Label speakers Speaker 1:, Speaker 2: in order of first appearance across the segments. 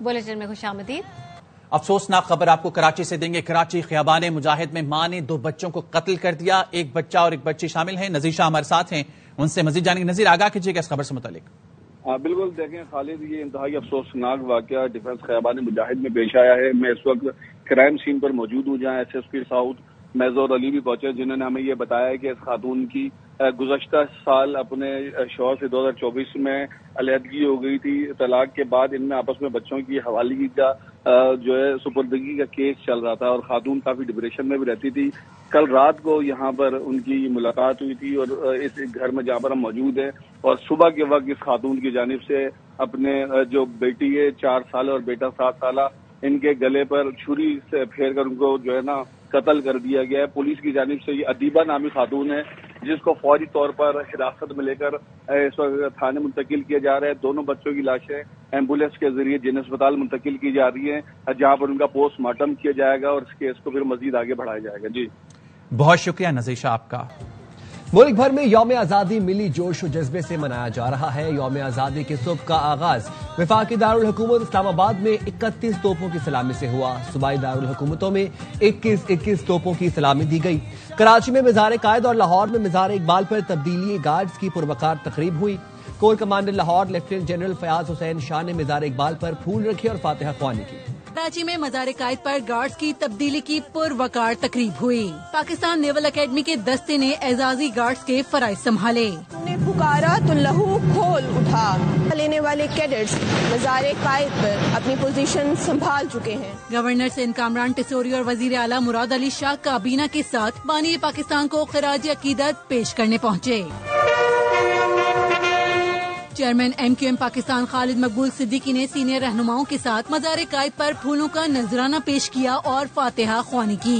Speaker 1: Bulletin में खुशामदीद।
Speaker 2: अफसोसनाक खबर आपको कराची से देंगे। कराची खियाबान मुजाहिद में मां ने 2 बच्चों को कत्ल कर दिया। एक बच्चा और एक बच्ची शामिल हैं। नजीशा हमारे साथ हैं, उनसे मजीद जानेंगे। नजीर, आगाह कीजिएगा इस खबर से मुतालिक।
Speaker 3: बिल्कुल, देखें खालिद, ये इंतहाई अफसोसनाक वाकया डिफेंस खियाबान मुजाहिद में पेश आया है। मैं इस वक्त क्राइम सीन पर मौजूद हूँ, जहाँ SSP साउथ मेजर अली भी पहुंचे, जिन्होंने हमें ये बताया कि इस खातून की गुज़श्ता साल अपने शौहर से 2024 में अलहदगी हो गई थी। तलाक के बाद इनमें आपस में बच्चों की हवालगी का जो है सुपुर्दगी का केस चल रहा था और खातून काफी डिप्रेशन में भी रहती थी। कल रात को यहाँ पर उनकी मुलाकात हुई थी और इस घर में जहाँ पर हम मौजूद हैं, और सुबह के वक्त इस खातून की जानिब से अपने जो बेटी है 4 साल और बेटा 7 साल, इनके गले पर छुरी से फेर कर उनको जो है ना कत्ल कर दिया गया है। पुलिस की जानिब से ये अदीबा नामी खातून है, जिसको फौरी तौर पर हिरासत में लेकर इस वक्त थाने मुंतकिल किया जा रहा है। दोनों बच्चों की लाशें एम्बुलेंस के जरिए जिन अस्पताल मुंतकिल की जा रही है, जहां पर उनका पोस्टमार्टम किया जाएगा और इस केस को फिर मजीद आगे बढ़ाया जाएगा। जी,
Speaker 2: बहुत शुक्रिया नजीशा आपका।
Speaker 4: मुल्क भर में यौम आज़ादी मिली जोश और जज्बे से मनाया जा रहा है। यौम आज़ादी के सुबह का आगाज वफाकी दारुल हुकूमत इस्लामाबाद में 31 तोपों की सलामी से हुआ। सूबाई दारुल हुकूमतों में 21 तोपों की सलामी दी गई। कराची में मज़ार कायद और लाहौर में मज़ार इकबाल पर तब्दीली गार्ड्स की पुरवकार तकरीब हुई। Core commander Lahore lieutenant general Fayyaz Hussain Shah ने मज़ार इकबाल पर फूल रखे और फातिहा ख्वानी की।
Speaker 5: कराची में मज़ार कायद पर गार्ड्स की तब्दीली की पुरवकार तकरीब हुई। पाकिस्तान नेवल एकेडमी के दस्ते ने एजाजी गार्ड्स के फराइज संभाले।
Speaker 6: ने पुकारा तो लहू खोल उठा। लेने वाले कैडेट्स मज़ार कायद पर अपनी पोजीशन संभाल चुके हैं।
Speaker 5: गवर्नर सिंध कामरान टिसोरी और वजीर आला मुराद अली शाह काबीना के साथ बानी पाकिस्तान को खराज अकीदत पेश करने पहुँचे। चेयरमैन MQM पाकिस्तान खालिद मकबूल सिद्दीकी ने सीनियर रहनुमाओं के साथ मज़ार कायद पर फूलों का नजराना पेश किया और फातिहा ख्वानी की।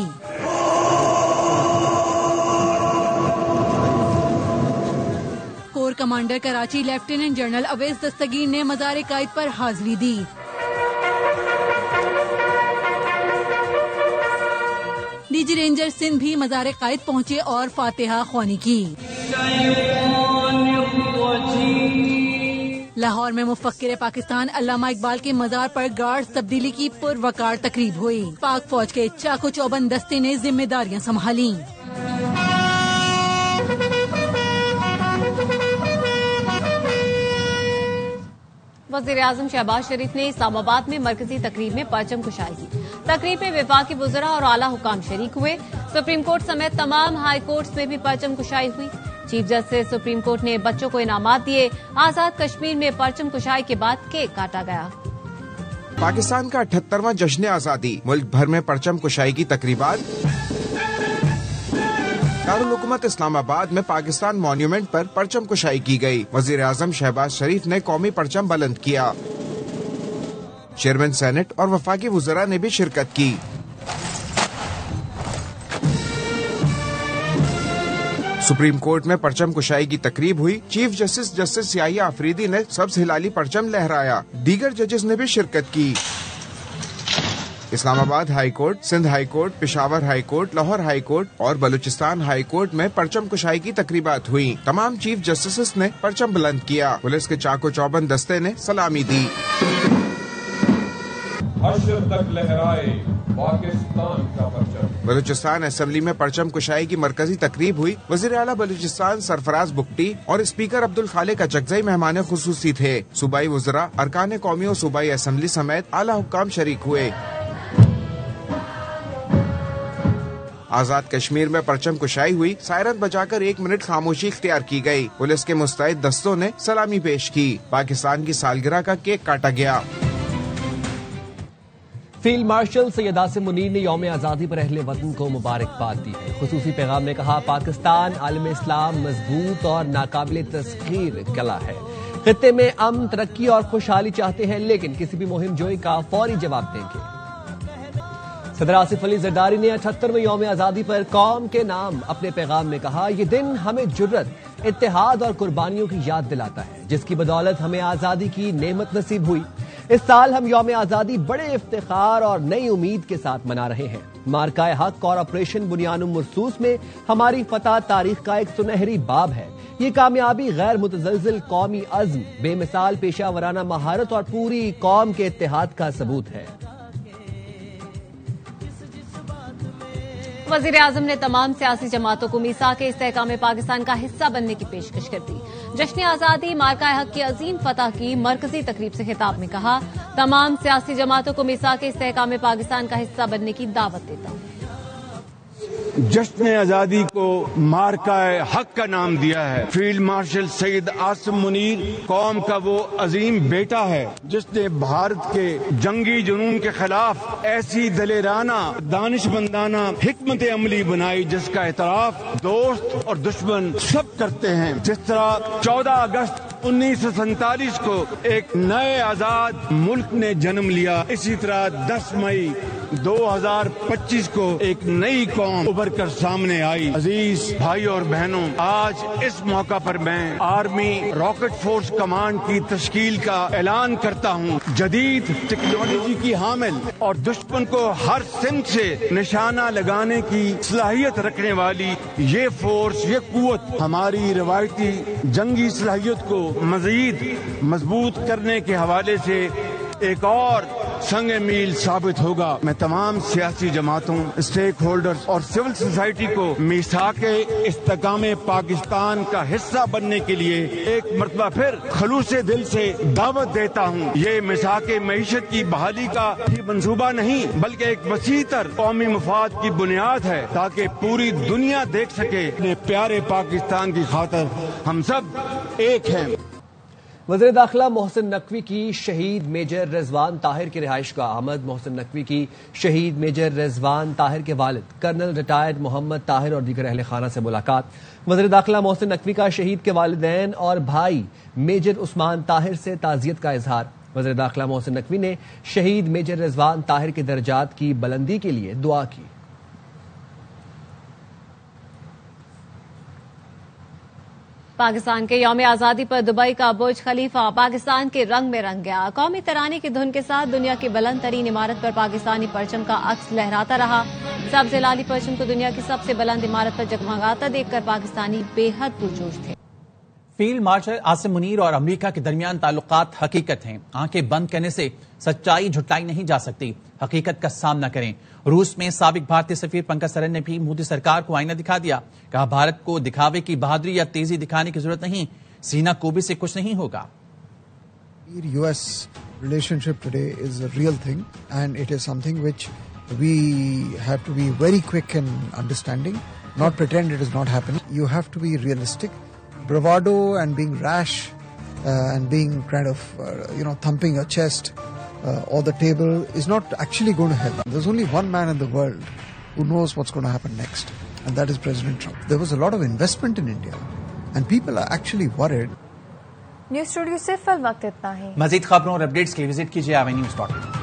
Speaker 5: Corps commander Karachi lieutenant general Awais Dastgir ने मज़ार कायद पर हाजिरी दी। DG रेंजर सिंध भी मज़ार कायद पहुंचे और फातिहा ख्वानी की। लाहौर में मुफक्किर पाकिस्तान अल्लामा इकबाल के मज़ार पर गार्ड्स तब्दीली की पुरवकार तकरीब हुई। पाक फौज के चाको चौबंद दस्ते ने जिम्मेदारियां संभाली।
Speaker 1: वज़ीर आज़म शहबाज शरीफ ने इस्लामाबाद में मरकजी तकरीब में परचम कुशाई की। तकरीब में वफाकी वज़रा और आला हुकाम शरीक हुए। सुप्रीम कोर्ट समेत तमाम हाई कोर्ट्स में भी परचम कुशाई हुई। चीफ जस्टिस सुप्रीम कोर्ट ने बच्चों को इनामात दिए। आजाद कश्मीर में परचम कुशाई के बाद केक काटा गया।
Speaker 7: पाकिस्तान का 78वां जश्न आजादी, मुल्क भर में परचम कुशाई की तकरीबात। दारुल हुकूमत इस्लामाबाद में पाकिस्तान मॉन्यूमेंट पर परचम कुशाई की गई। वजीर आजम शहबाज शरीफ ने कौमी परचम बुलंद किया। चेयरमैन सेनेट और वफाकी वुज़रा ने भी शिरकत की। सुप्रीम कोर्ट में परचम कुशाई की तकरीब हुई। चीफ जस्टिस याहिया अफरीदी ने सब्ज हिलाली परचम लहराया। दीगर जजेस ने भी शिरकत की। Islamabad high court, Sindh high court, Peshawar high court, Lahore high court और बलूचिस्तान हाई कोर्ट में परचम कुशाई की तकरीबात हुई। तमाम चीफ जस्टिस ने परचम बुलंद किया। पुलिस के चाको चौबंद दस्ते ने सलामी दी।
Speaker 8: हश्र तक लहराए पाकिस्तान का परचम।
Speaker 7: बलूचिस्तान असेंबली में परचम कुशाई की मरकजी तकरीब हुई। वजीर आला बलूचिस्तान सरफराज बुगटी और स्पीकर अब्दुल खालिक अचकजई मेहमान खुसूसी थे। सूबाई वुज़रा, अरकान कौमी और सूबाई असेंबली समेत आला हुक्काम शरीक हुए। आजाद कश्मीर में परचम कुशाई हुई। सायरन बजाकर 1 मिनट खामोशी इख्तियार की गई। पुलिस के मुस्तैद दस्तों ने सलामी पेश की। पाकिस्तान की सालगिरह का केक काटा गया।
Speaker 4: फील्ड मार्शल सैयद आसिम मुनीर ने यौम आज़ादी पर अहले वतन को मुबारकबाद दी है। खुसूसी पैगाम में कहा, पाकिस्तान आलम इस्लाम मजबूत और नाकाबिल तस्खीर कला है। खित्ते में अमन, तरक्की और खुशहाली चाहते हैं, लेकिन किसी भी मुहिम जोई का फौरी जवाब देंगे। सदर आसिफ अली जरदारी ने 78वें यौम आज़ादी पर कौम के नाम अपने पैगाम में कहा, ये दिन हमें जुर्रत, इत्तेहाद और कुर्बानियों की याद दिलाता है, जिसकी बदौलत हमें आज़ादी की नेमत नसीब हुई। इस साल हम यौम आज़ादी बड़े इफ्तिखार और नई उम्मीद के साथ मना रहे हैं। मार्काए हक और ऑपरेशन बुनियानुम मुरसूस में हमारी फतह तारीख का एक सुनहरी बाब है। یہ کامیابی غیر متزلزل قومی عزم، بے مثال پیشہ ورانہ مہارت اور پوری قوم کے اتحاد کا ثبوت ہے۔
Speaker 1: وزیر اعظم نے تمام سیاسی جماعتوں کو میثاق استحکام پاکستان کا حصہ بننے کی پیشکش کر دی۔ جشن آزادی مارکہ حق کی عظیم فتح کی مرکزی تقریب سے خطاب میں کہا، تمام سیاسی جماعتوں کو میثاق استحکام پاکستان کا حصہ بننے کی دعوت دیتا ہوں۔
Speaker 9: جشن آزادی کو مارکہ حق کا نام دیا ہے۔ فیلڈ مارشل سید عاصم منیر قوم کا وہ عظیم بیٹا ہے جس نے بھارت کے جنگی جنون کے خلاف ایسی دلیرانہ دانش مندانہ حکمت عملی بنائی جس کا اعتراف دوست اور دشمن سب کرتے ہیں۔ جس طرح 14 اگست 1947 کو ایک نئے آزاد ملک نے جنم لیا، اسی طرح 10 مئی 2025 کو ایک نئی قوم ابھر کر سامنے آئی۔ عزیز بھائیوں اور بہنوں، آج اس موقع پر میں آرمی راکٹ فورس کمانڈ کی تشکیل کا اعلان کرتا ہوں۔ جدید ٹیکنالوجی کی حامل اور دشمن کو ہر سمت سے نشانہ لگانے کی صلاحیت رکھنے والی یہ فورس، یہ قوت ہماری روایتی جنگی صلاحیت کو مزید مضبوط کرنے کے حوالے سے ایک اور سنگ میل ثابت ہوگا۔ میں تمام سیاسی جماعتوں، اسٹیک ہولڈرز اور سول سوسائٹی کو میثاق استحکام پاکستان کا حصہ بننے کے لیے ایک مرتبہ پھر خلوص دل سے دعوت دیتا ہوں۔ یہ میثاق معیشت کی بحالی کا ہی منصوبہ نہیں بلکہ ایک وسیع تر قومی مفاد کی بنیاد ہے تاکہ پوری دنیا دیکھ سکے اپنے پیارے پاکستان کی خاطر ہم سب ایک ہیں۔
Speaker 4: وزیر داخلہ محسن نقوی کی شہید میجر رضوان طاہر کی رہائش گاہ احمد محسن نقوی کی شہید میجر رضوان طاہر کے والد کرنل ریٹائرڈ محمد طاہر اور دیگر اہل خانہ سے ملاقات۔ وزیر داخلہ محسن نقوی کا شہید کے والدین اور بھائی میجر عثمان طاہر سے تعزیت کا اظہار۔ وزیر داخلہ محسن نقوی نے شہید میجر رضوان طاہر کے درجات کی بلندی کے لیے دعا کی۔
Speaker 1: پاکستان کے یوم آزادی پر دبئی کا برج خلیفہ پاکستان کے رنگ میں رنگ گیا۔ قومی ترانے کی دھن کے ساتھ دنیا کی بلند ترین عمارت پر پاکستانی پرچم کا عکس لہراتا رہا۔ سبز لالی پرچم کو دنیا کی سب سے بلند عمارت پر جگمگاتا دیکھ کر پاکستانی بے حد پرجوش تھے۔
Speaker 2: فیلڈ مارشل عاصم منیر اور امریکہ کے درمیان تعلقات حقیقت ہیں۔ آنکھیں بند کرنے سے سچائی جھٹلائی نہیں جا سکتی۔ حقیقت کا سامنا کریں۔ روس میں سابق بھارتی سفیر پنکج سرن نے بھی مودی سرکار کو آئینہ دکھا دیا۔ کہا بھارت کو دکھاوے کی بہادری یا تیزی دکھانے کی ضرورت نہیں، سینہ کوبی سے کچھ نہیں ہوگا۔
Speaker 10: US relationship today is a real thing and it is something which we have to be very quick in understanding, not pretend it is not happening. You have to be realistic. Bravado and being rash and being kind of thumping your chest or the table is not actually going to help. There's only one man in the world who knows what's going to happen next, and that is President Trump. There was a lot of investment in India and people are actually worried.
Speaker 11: News studio سے فی الوقت اتنا ہی۔
Speaker 2: مزید خبروں اور updates کے لیے visit کیجیے avnews.in۔